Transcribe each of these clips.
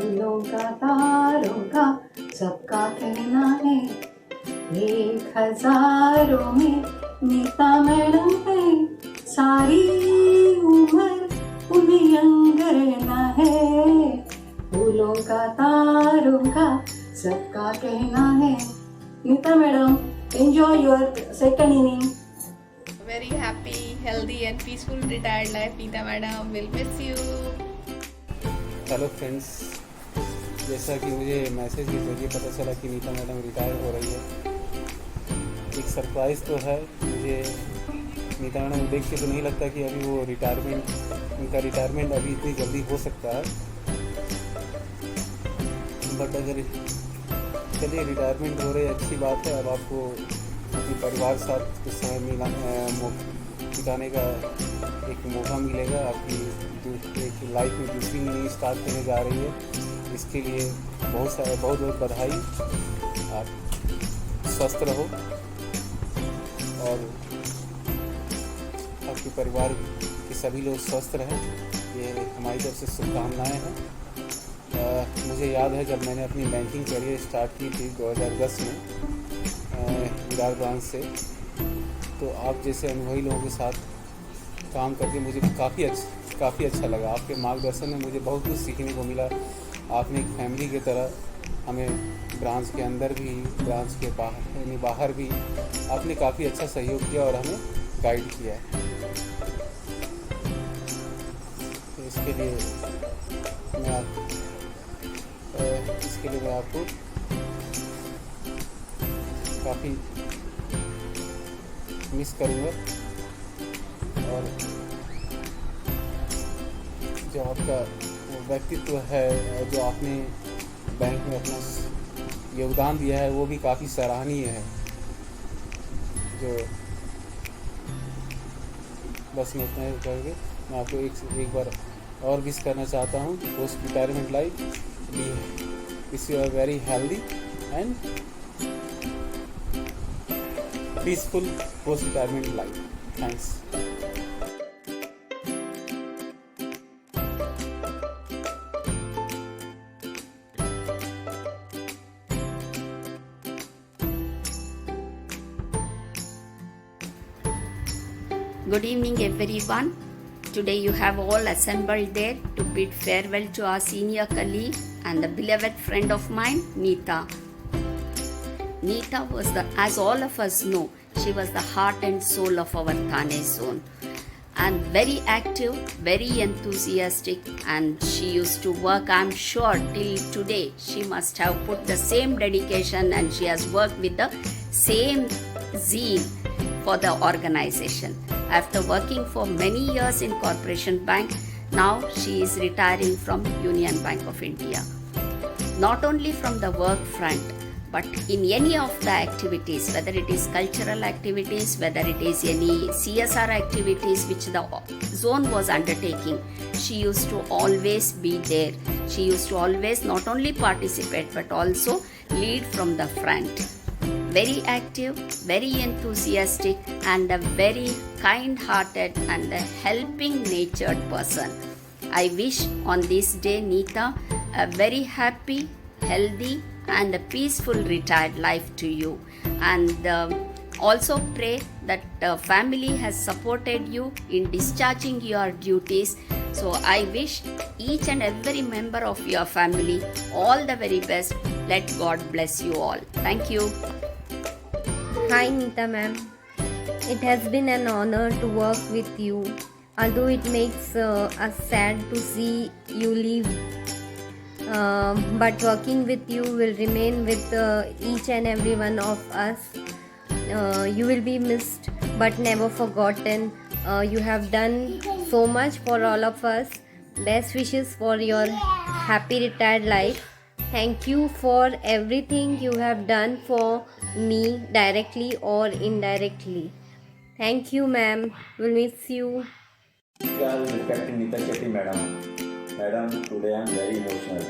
फूलों का तारों का सबका कहना है, 1000 में नीता मैडम है, सारी उम्र उन्हें यंग रहना है। फूलों का तारों का सबका कहना है। Nita madam, enjoy your second inning. Very happy, healthy and peaceful retired life, Neeta madam. Will miss you. Hello friends, जैसा कि मुझे मैसेज के ज़रिए पता चला कि नीता मैडम रिटायर हो रही है, एक सरप्राइज़ तो है मुझे। नीता मैडम देख के तो नहीं लगता कि अभी वो उनका रिटायरमेंट अभी इतनी जल्दी हो सकता है। बट अगर चलिए रिटायरमेंट हो रही है, अच्छी बात है। अब आपको अपने परिवार के साथ कुछ समय बिताने का एक मौका मिलेगा। आपकी एक लाइफ में दूसरी इनिंग स्टार्ट करने जा रही है, इसके लिए बहुत बधाई। आप स्वस्थ रहो और आपके परिवार के सभी लोग स्वस्थ रहें, ये हमारी तरफ से शुभकामनाएँ हैं। मुझे याद है जब मैंने अपनी बैंकिंग करियर स्टार्ट की थी 2010 में विरार ब्रांच से, तो आप जैसे अनुभवी लोगों के साथ काम करके मुझे काफ़ी अच्छा लगा। आपके मार्गदर्शन में मुझे बहुत कुछ सीखने को मिला। आपने एक फैमिली की तरह हमें ब्रांच के अंदर भी, ब्रांच के बाहर भी आपने काफ़ी अच्छा सहयोग किया और हमें गाइड किया। तो इसके लिए मैं आपको काफ़ी मिस करूँगा। और जो आपका व्यक्तित्व है, जो आपने बैंक में अपना योगदान दिया है, वो भी काफ़ी सराहनीय है। जो बस मैं इतना करके मैं आपको एक बार और विश करना चाहता हूँ कि post retirement life wish you are very healthy and peaceful post retirement life. Thanks. Good evening, everyone. Today you have all assembled there to bid farewell to our senior colleague and the beloved friend of mine, Neeta. Neeta was as all of us know, she was the heart and soul of our Thane zone. And very active, very enthusiastic, and she used to work, I'm sure, till today. She must have put the same dedication and she has worked with the same zeal for the organization. After working for many years in Corporation Bank, now she is retiring from Union Bank of India. Not only from the work front, but in any of the activities, whether it is cultural activities, whether it is any CSR activities which the zone was undertaking, she used to always be there. She used to always not only participate but also lead from the front. Very active, very enthusiastic, and a very kind-hearted and a helping-natured person. I wish on this day, Neeta, a very happy, healthy, and a peaceful retired life to you. And also pray that family has supported you in discharging your duties. So I wish each and every member of your family all the very best. Let God bless you all. Thank you. Hi Neeta ma'am, it has been an honor to work with you, although it makes us sad to see you leave, but working with you will remain with each and every one of us. You will be missed but never forgotten. You have done so much for all of us. Best wishes for your happy retired life. Thank you for everything you have done for me directly or indirectly. Thank you, ma'am. We'll miss you. Respecting Neeta Shetty madam. Madam, today I am very emotional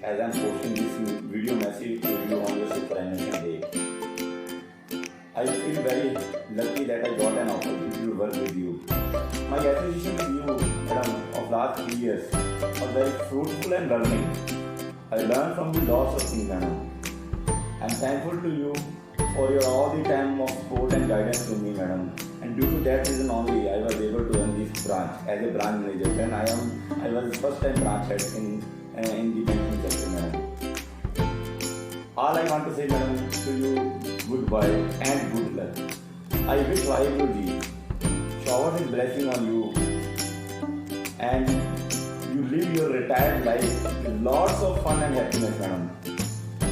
as I am posting this video message to you on your superannuation day. I feel very lucky that I got an opportunity to work with you. My association with you, madam, of last 3 years was very fruitful and learning. I learned from the lots of things, madam. I'm thankful to you for your all the time of support and guidance to me, madam. And due to that reason only, I was able to run this branch as a branch manager. Then I was first time branch head in the banking sector, madam. All I want to say, madam, to you, goodbye and good luck. I wish Vaheguru shower his blessing on you and you live your retired life with lots of fun and happiness, madam.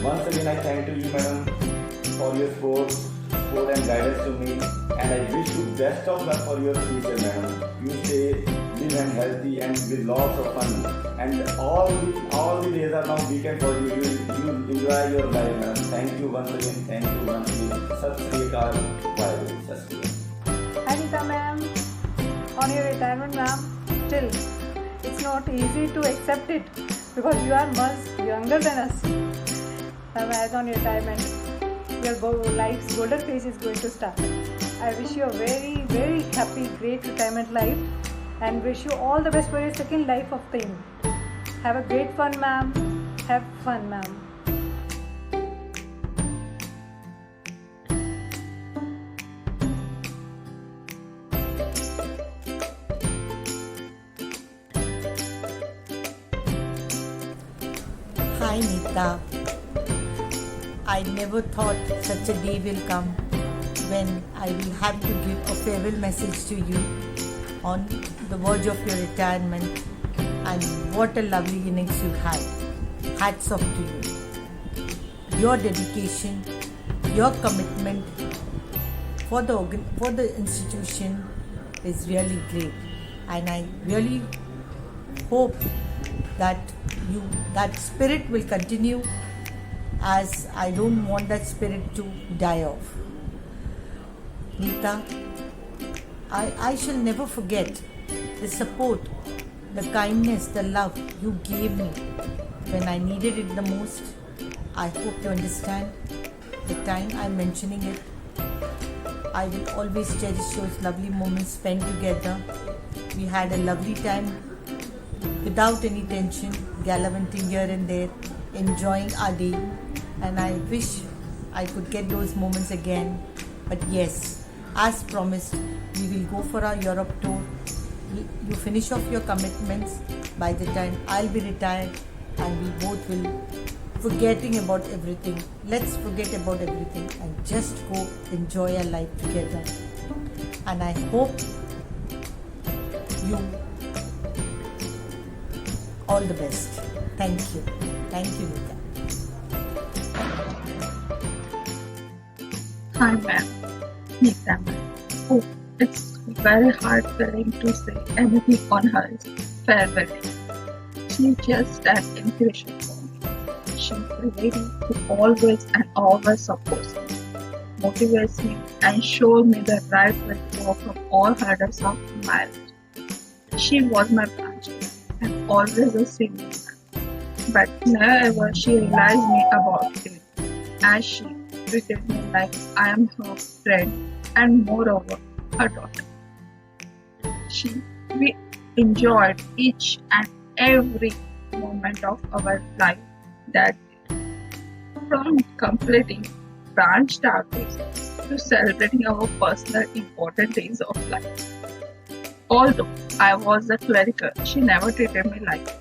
Once again, I thank you, madam, for your support and guidance to me, and I wish you best of luck for your future, madam. You stay live and healthy and with lots of fun, and all the days are now weekend for you. You enjoy your life, madam. Thank you once again. Thank you once again. Sat Sri Akal. Bye. Sat Sri Akal. Hi Nita ma'am, on your retirement ma'am, still it's not easy to accept it because you are much younger than us. As on retirement, your life's golden phase is going to start. I wish you a very, very happy, great retirement life and wish you all the best for your second life of thing. Have a great fun, ma'am. Have fun, ma'am. Hi Nita. I never thought such a day will come when I will have to give a farewell message to you on the verge of your retirement, and what a lovely innings you had. Hats off to you. Your dedication, your commitment for the institution is really great, and I really hope that that spirit will continue, as I don't want that spirit to die off. Nita, I shall never forget the support, the kindness, the love you gave me when I needed it the most. I hope you understand the time I'm mentioning it. I will always cherish those lovely moments spent together. We had a lovely time without any tension, gallivanting here and there, enjoying our day, and I wish I could get those moments again. But yes, as promised, we will go for our Europe tour. You finish off your commitments by the time I'll be retired, and we both will forgetting about everything. Let's forget about everything and just go enjoy our life together. And I hope you all the best. Thank you. Thank you, Nita. Hi ma'am, Nita ma'am. Oh, it's very hard feeling to say anything on her farewell. She's just an inspiration for me. She's ready to always and always support me, motivates me, and shows me the right way to overcome all hurdles of marriage. She was my branch and always a senior, but never ever she realized me about it, as she treated me like I am her friend and moreover her daughter. We enjoyed each and every moment of our life that day. From completing branch targets to celebrating our personal important days of life. Although I was a clerical, she never treated me like that.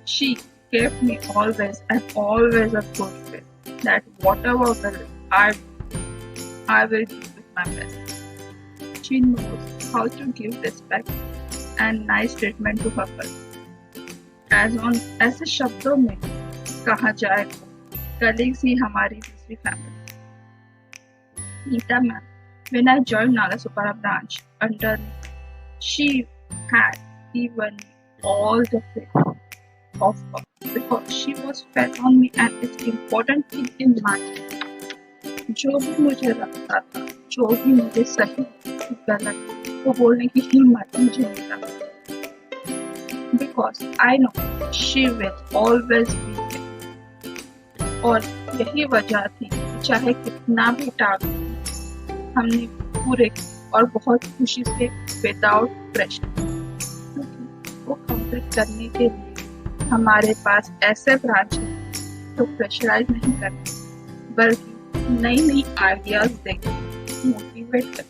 She gave me always and always a good faith that whatever will I will do with my best. She knows how to give respect and nice treatment to her colleagues. ऐसे शब्दों में कहा जाए तो colleagues ही हमारी दूसरी family. Nita ma'am, when I joined Nalasopara branch under me, she had given me all the faith of her because she was fed on me and it's important thing in my life. जो भी मुझे लगता था, जो भी मुझे सही गलत वो बोलने की हिम्मत मुझे मिला, because I know she will always be there. और यही वजह थी चाहे कितना भी टास्क हमने पूरे और बहुत खुशी से विदाउट प्रेशर, क्योंकि वो कंप्लीट करने के लिए हमारे पास ऐसे ब्रांच है तो प्रेशराइज नहीं करते, बल्कि नई नई आइडियाज देकर मोटिवेट करते।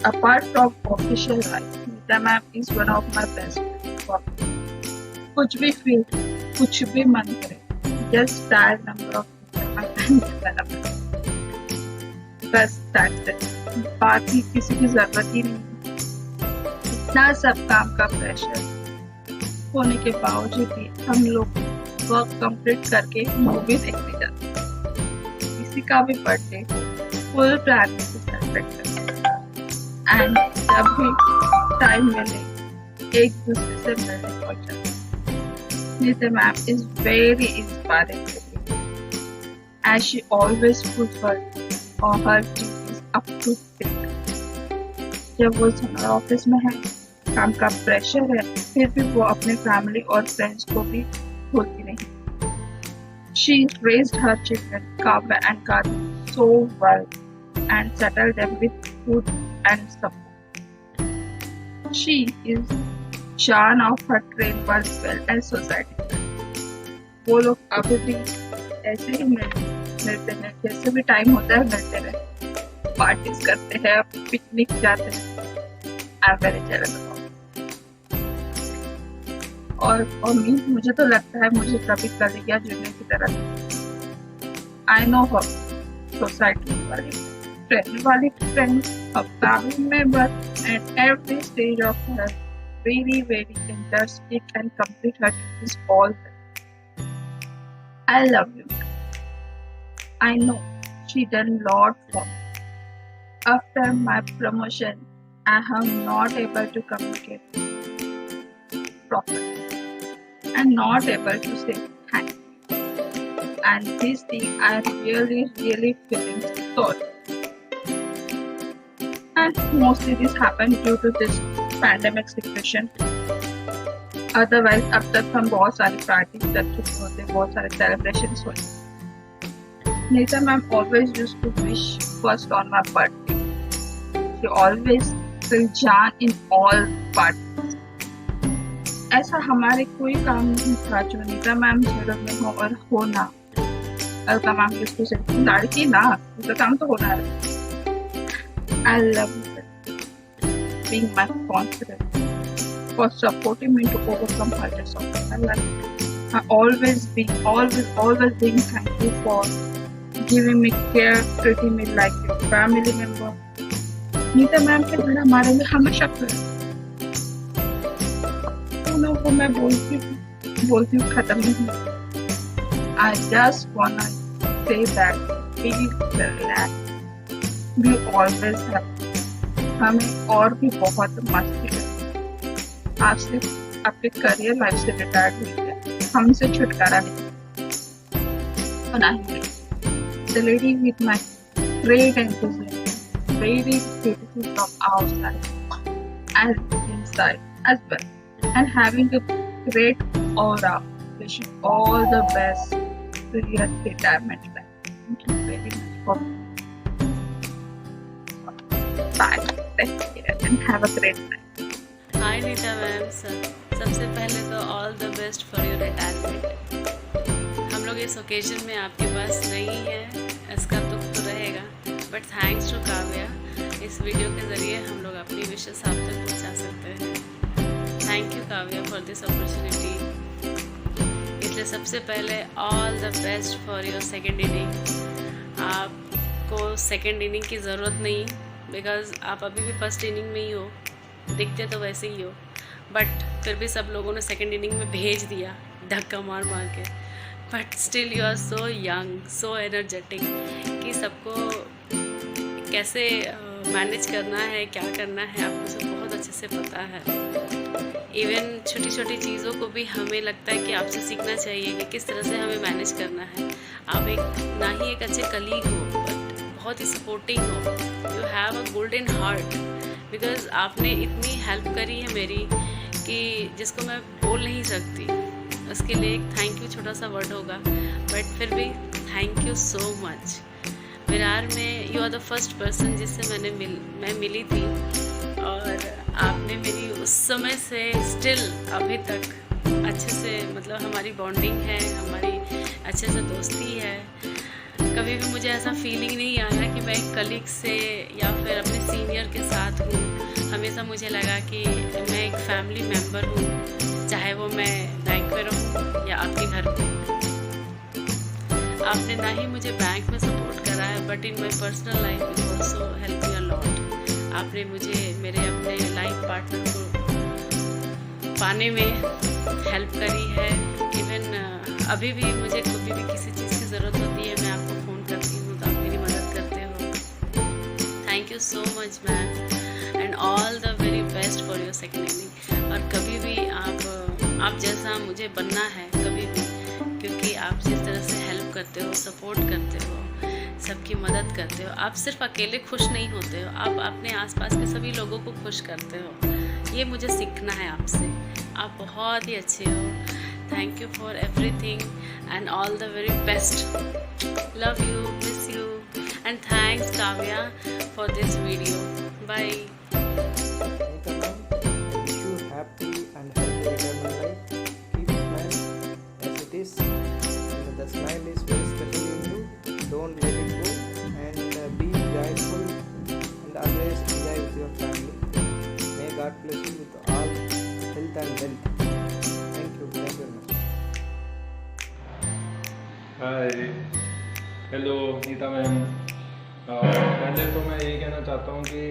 Apart from official life, Nita ma'am is one of my best friend. कुछ भी फील, कुछ भी मन करे, जस्ट डायल नंबर ऑफ बस दैट्स इट। बाकी किसी की जरूरत ही नहीं। इतना सब काम का प्रेशर होने के बावजूद भी हम लोग वर्क कंप्लीट करके मूवी देखने जाते हैं। किसी का भी बर्थडे फुल प्लान से सेलिब्रेट करते हैं एंड जब भी टाइम मिले एक दूसरे से मिलने पहुंच जाते हैं। Nita ma'am is very inspiring as she always puts her duties up to date. जब वो समर ऑफिस में है, काम का प्रेशर है, फिर भी वो अपने फैमिली और फ्रेंड्स को भी भूलती नहीं। She raised her children, Kavya and Kadi, so well and settled them with food and support. She is Shan of her train welfare and society. वो लोग अभी भी ऐसे ही मिलते हैं, जैसे भी टाइम होता है मिलते हैं, पार्टीज करते हैं, पिकनिक जाते हैं। आई एम वेरी जेलस और मुझे तो लगता है मुझे कभी कलेगिया जूनियर की तरह। आई नो हर सोसाइटी वाली friend, a family member at every stage of her very interesting and complete her is all that. I love you. I know she done lot for me. After my promotion, I am not able to communicate properly and not able to say thank you. And this thing I really feeling sorry. And mostly this happened due to this pandemic situation. Otherwise, अब तक हम बहुत सारी parties कर चुके होते, बहुत सारे सेलिब्रेशंस होते। Nita ma'am always used to wish first on my birthday. She always filled Jan in all parties. ऐसा हमारे कोई काम नहीं था जो नीता मैम झगड़ में हो और हो ना। Alka ma'am used to say, लड़की ना, उसका काम तो होना है। I love you, being my confidence, for supporting me to overcome hurdles of my life. I always being thankful for giving me care, treating me like your family member. Nita ma'am के घर हमारे लिए हमेशा खड़े। उन को मैं बोलती हूँ खत्म नहीं। I just wanna say that be relaxed, be always happy. हमें और भी बहुत मस्ती करनी। आप सिर्फ आपके करियर लाइफ से रिटायर्ड हुई है, हमसे छुटकारा नहीं। और नहीं the lady with my great enthusiasm, very beautiful from outside and inside as well, and having a great aura. Wish you all the best to your retirement life. Thank you very much for bye. Take care and have a great night. Hi Nita ma'am, सबसे पहले तो all the best for your retirement. हम लोग इस occasion में आपके पास नहीं है, इसका दुख तो रहेगा, बट थैंक्स टू काव्या, इस वीडियो के ज़रिए हम लोग अपनी विशेष आप तक पहुँचा सकते हैं। Thank you Kavya for this opportunity. इसलिए सबसे पहले all the best for your second inning. आपको सेकेंड इनिंग की ज़रूरत नहीं, बिकॉज आप अभी भी फर्स्ट इनिंग में ही हो, दिखते तो वैसे ही हो, बट फिर भी सब लोगों ने सेकेंड इनिंग में भेज दिया धक्का मार के। But still you are so young, so energetic कि सबको कैसे मैनेज करना है, क्या करना है, आपको सब बहुत अच्छे से पता है। इवन छोटी छोटी चीज़ों को भी हमें लगता है कि आपसे सीखना चाहिए कि किस तरह से हमें मैनेज करना है। आप ना ही एक अच्छे कलीग हो, बट बहुत ही सपोर्टिंग हो। You have a golden heart, because आपने इतनी हेल्प करी है मेरी कि जिसको मैं बोल नहीं सकती। उसके लिए एक थैंक यू छोटा सा वर्ड होगा, बट फिर भी thank you so much. Virar में you are the first person जिससे मैं मिली थी, और आपने मेरी उस समय से स्टिल अभी तक अच्छे से मतलब हमारी बॉन्डिंग है, हमारी अच्छे से दोस्ती है। कभी भी मुझे ऐसा फीलिंग नहीं आया कि मैं एक कलीग से या फिर अपने सीनियर के साथ हूँ। हमेशा मुझे लगा कि मैं एक फैमिली मेम्बर हूँ, चाहे वो मैं बैंक में रहूँ या आपके घर पे। आपने ना ही मुझे बैंक में सपोर्ट करा है, but in my personal life you also help me a lot. आपने मुझे मेरे अपने लाइफ पार्टनर को पाने में हेल्प करी है। इवन अभी भी मुझे कभी भी किसी चीज़ की ज़रूरत होती है, मैं आपको फ़ोन करती हूँ तो आप मेरी मदद करते हो। Thank you so much ma'am, and all the very best for your second inning. और कभी भी आप जैसा मुझे बनना है कभी भी, क्योंकि आप जिस तरह से हेल्प करते हो, सपोर्ट करते हो, सबकी मदद करते हो, आप सिर्फ अकेले खुश नहीं होते हो, आप अपने आसपास के सभी लोगों को खुश करते हो। ये मुझे सीखना है आपसे। आप बहुत ही अच्छे हो। Thank you for everything and all the very best. Love you, miss you, and thanks Kavya for this video. Bye. Wish you happy and healthy eternal life. Keep smiling as it is. And the smile is very special in you. Don't let it go, and be joyful and always enjoy with your family. May God bless you with all health and wealth. Thank you very much. Hi, hello Nita ma'am. पहले तो मैं यही कहना चाहता हूँ कि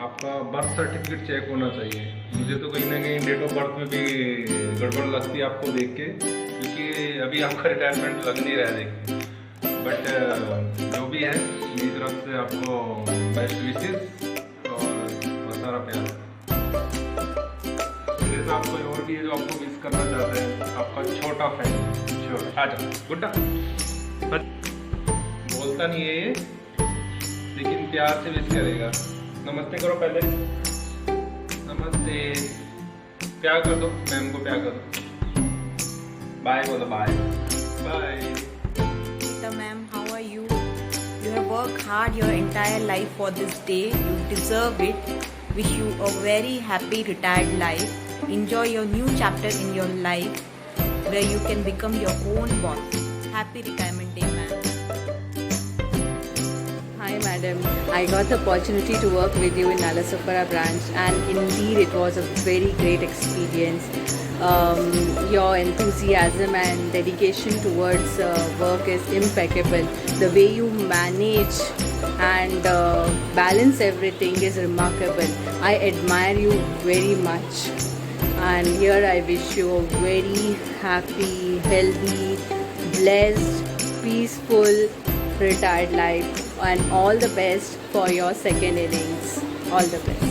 आपका birth certificate check होना चाहिए। मुझे तो कहीं ना कहीं डेट ऑफ बर्थ में भी गड़बड़ लगती है आपको देख के, क्योंकि अभी आपका रिटायरमेंट लग नहीं रहा है देख के। बट जो भी है मेरी तरफ से आपको बेस्ट विशेस और बहुत सारा प्यार। मेरे साथ कोई और भी है जो आपको मिस करना चाहते हैं, आपका छोटा फैन। श्योर, आ जाओ। गुड्डा बोलता नहीं है ये, लेकिन प्यार से विश करेगा। नमस्ते करो पहले। नमस्ते। प्यार कर दो मैम को, प्यार कर दो। बाय बोलो, bye bye. Nita ma'am, how are you? You have worked hard your entire life for this day. You deserve it. Wish you a very happy retired life. Enjoy your new chapter in your life where you can become your own boss. Happy retirement day, ma'am. Hi madam, I got the opportunity to work with you in Nalasopara branch, and indeed it was a very great experience. Your enthusiasm and dedication towards work is impeccable. The way you manage and balance everything is remarkable. I admire you very much, and here I wish you a very happy, healthy, blessed, peaceful retired life, and all the best for your second innings. All the best.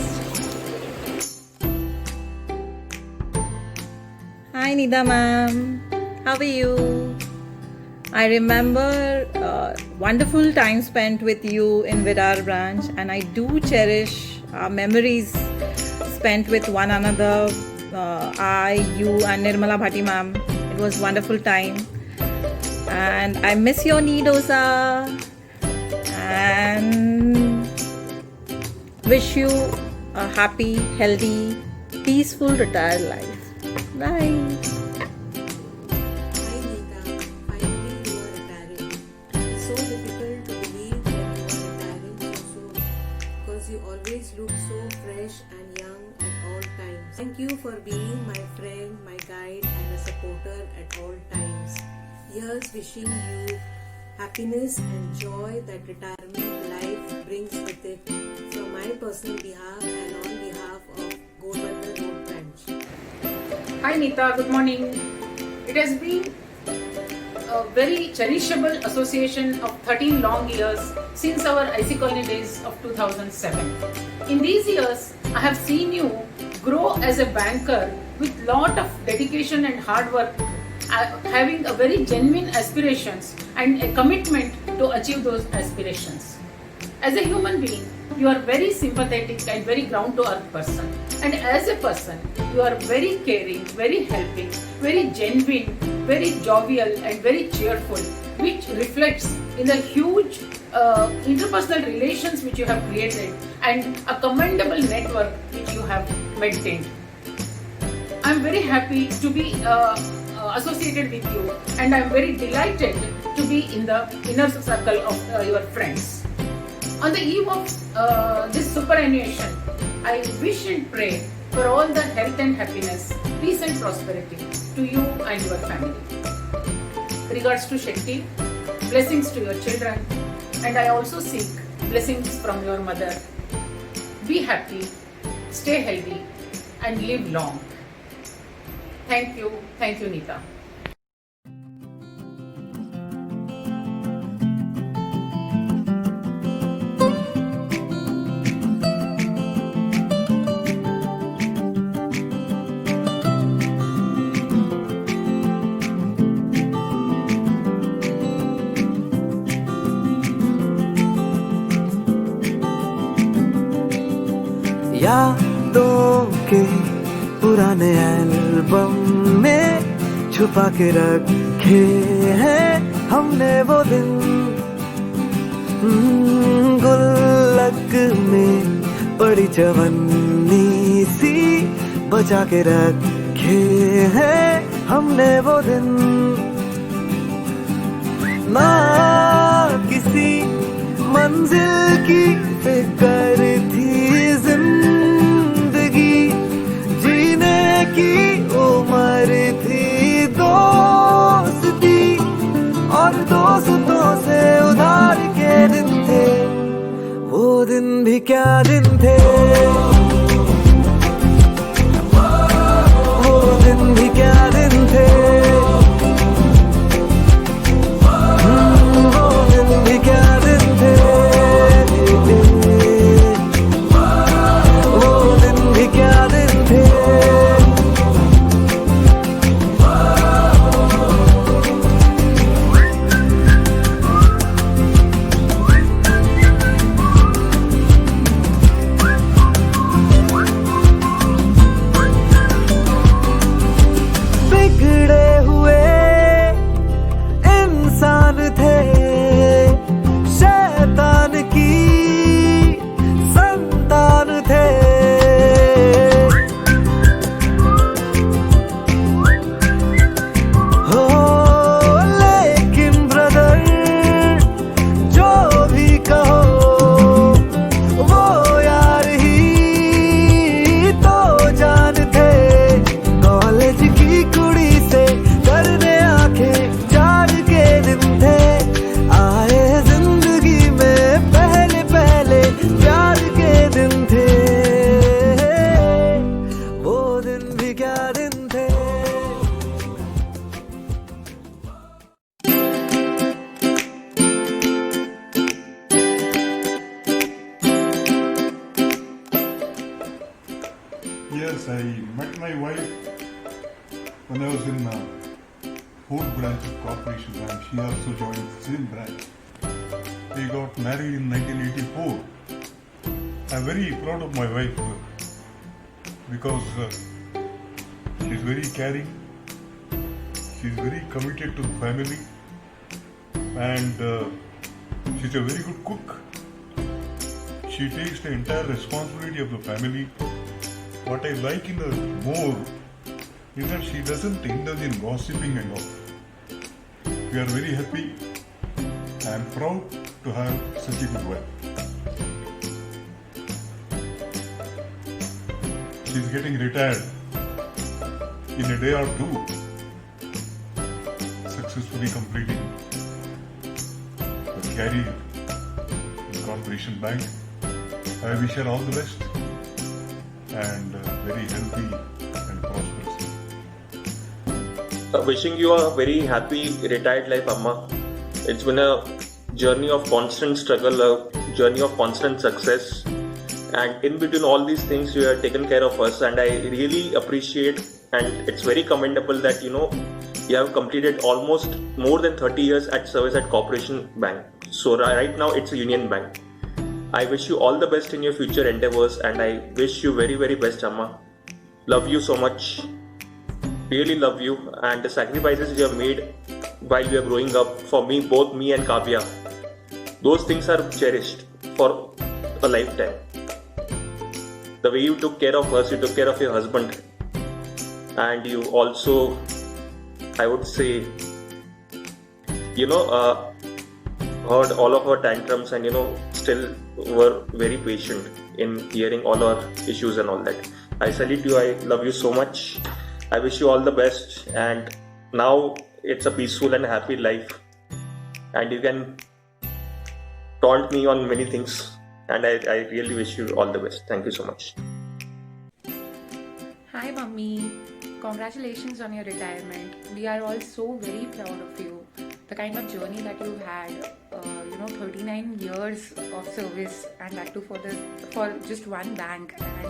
Hi Nida ma'am, how are you? I remember wonderful time spent with you in Virar branch, and I do cherish our memories spent with one another. I, you and Nirmala Bhatti ma'am. It was wonderful time, and I miss your knee dosa. And wish you a happy, healthy, peaceful retired life. Bye. Hi Nita, finally you are retiring. It's so difficult to believe that you are retiring so soon, because you always look so fresh and young at all times. Thank you for being my friend, my guide, and a supporter at all times. Here's wishing you happiness and joy that retirement life brings with it, from my personal behalf and on behalf of Gobandha Road branch. Hi Nita, good morning. It has been a very cherishable association of 13 long years since our IC Colony days of 2007. In these years, I have seen you grow as a banker with lot of dedication and hard work, having a very genuine aspirations and a commitment to achieve those aspirations. As a human being, you are very sympathetic and very ground to earth person, and as a person you are very caring, very helping, very genuine, very jovial and very cheerful, which reflects in the huge interpersonal relations which you have created and a commendable network which you have maintained. I'm very happy to be associated with you, and I'm very delighted to be in the inner circle of your friends. On the eve of this superannuation, I wish and pray for all the health and happiness, peace and prosperity to you and your family. Regards to Shetty, blessings to your children, and I also seek blessings from your mother. Be happy, stay healthy, and live long. Thank you, Nita. यादों के पुराने album में छुपा के रखे हैं हमने वो दिन, गुल्लक में पड़ी चवन्नी सी बचा के रखे हैं हमने वो दिन। ना किसी मंजिल की फिक्र थी, जिंदगी जीने की उम्र थी, दोस्ती और दोस्तों से उधार के दिन थे, वो दिन भी क्या दिन थे, वो दिन भी क्या दिन थे, वो दिन भी क्या दिन थे, वो दिन भी क्या दिन थे। बिगड़े हुए इंसान थे, शैतान की संतान थे, हो लेकिन ब्रदर जो भी कहो, वो यार ही तो जान थे। कॉलेज की कुड़ी से करने आंखें चार के दिन थे, आए जिंदगी में पहले पहले प्यार के दिन थे, वो दिन भी क्या दिन थे। Yes, I met my wife when I was in fourth branch of Corporation Bank. She also joined the same branch. We got married in 1984. I'm very proud of my wife because she's very caring, she's very committed to the family, and she's a very good cook. She takes the entire responsibility of the family. What I like in her more is that she doesn't indulge in gossiping and all. We are very happy. I am proud to have such a good wife. She is getting retired in a day or two, successfully completing her career in Corporation Bank. I wish her all the best and very healthy and prosperous. Wishing you a very happy retired life, Amma. It's been a journey of constant struggle, a journey of constant success, and in between all these things you have taken care of us, and I really appreciate, and it's very commendable that you have completed almost more than 30 years at service at Corporation Bank. So right now it's a Union Bank. I wish you all the best in your future endeavors, and I wish you very, very best, Amma. Love you so much. Really love you, and the sacrifices you have made while we are growing up, for me, both me and Kavya, those things are cherished for a lifetime. The way you took care of us, you took care of your husband. and you also, I would say, heard all of our tantrums and still were very patient in hearing all our issues and all that. I salute you. I love you so much. I wish you all the best, and now it's a peaceful and happy life, and you can taunt me on many things, and I really wish you all the best. Thank you so much. Hi mummy, congratulations on your retirement. We are all so very proud of you. The kind of journey that you've had, 39 years of service, and that too for just one bank, and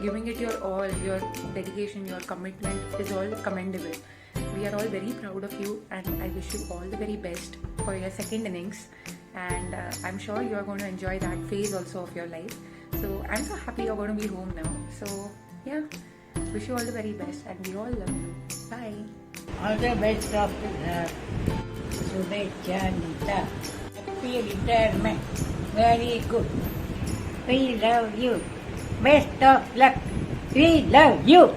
giving it your all, your dedication, your commitment is all commendable. We are all very proud of you, and I wish you all the very best for your second innings, and I'm sure you're going to enjoy that phase also of your life. So I'm so happy you're going to be home now. So yeah, wish you all the very best, and we all love you. Bye. All the best of Shubhechha Nita. Happy retirement. Very good. We love you. Best of luck. We love you.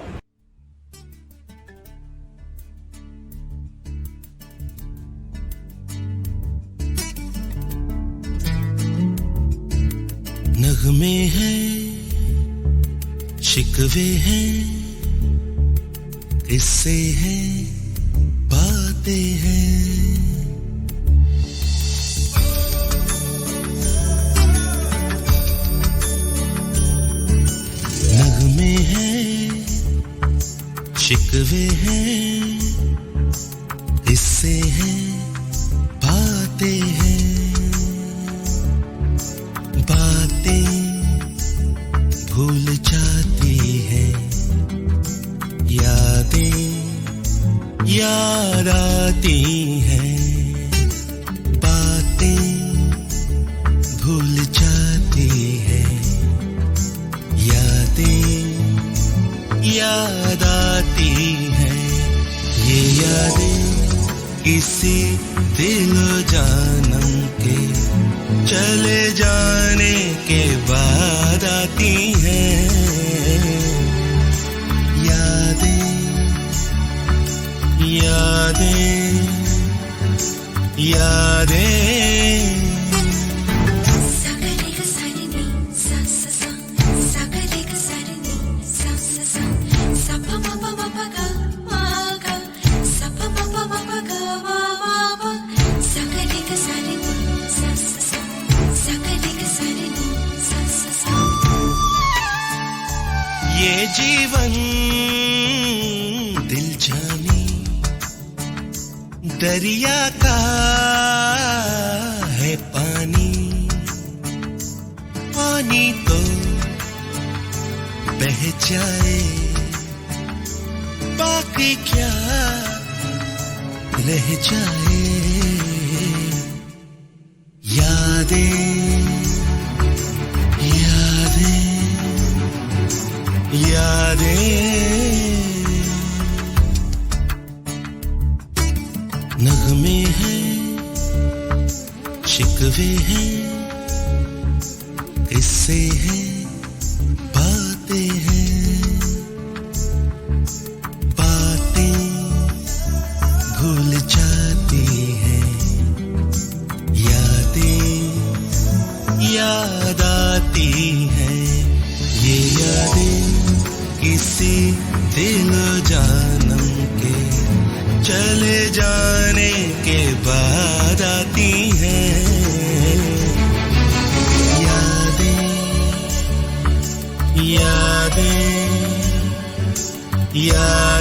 नगमे हैं, शिकवे हैं, किस्से हैं, बातें हैं। नगमे हैं, शिकवे हैं, किस्से हैं, बातें हैं। बातें भूल जाती हैं, यादें याद आती हैं। बातें भूल जाती हैं, यादें याद आती हैं। ये यादें किसी दिलो जानम के चले जाने के बाद आती हैं। यादें यादें यादें। ये जीवन दिल जानी दरिया का है पानी। पानी तो बह जाए, बाकी क्या रह जाए। यादें यादें यादें। नगमे हैं, शिकवे हैं, किस्से हैं, बातें हैं। बातें भूल जाती हैं, यादें याद आती हैं। ये यादें किसी दिलो जानम के चले जाने के बाद आती हैं। यादें यादें यादें।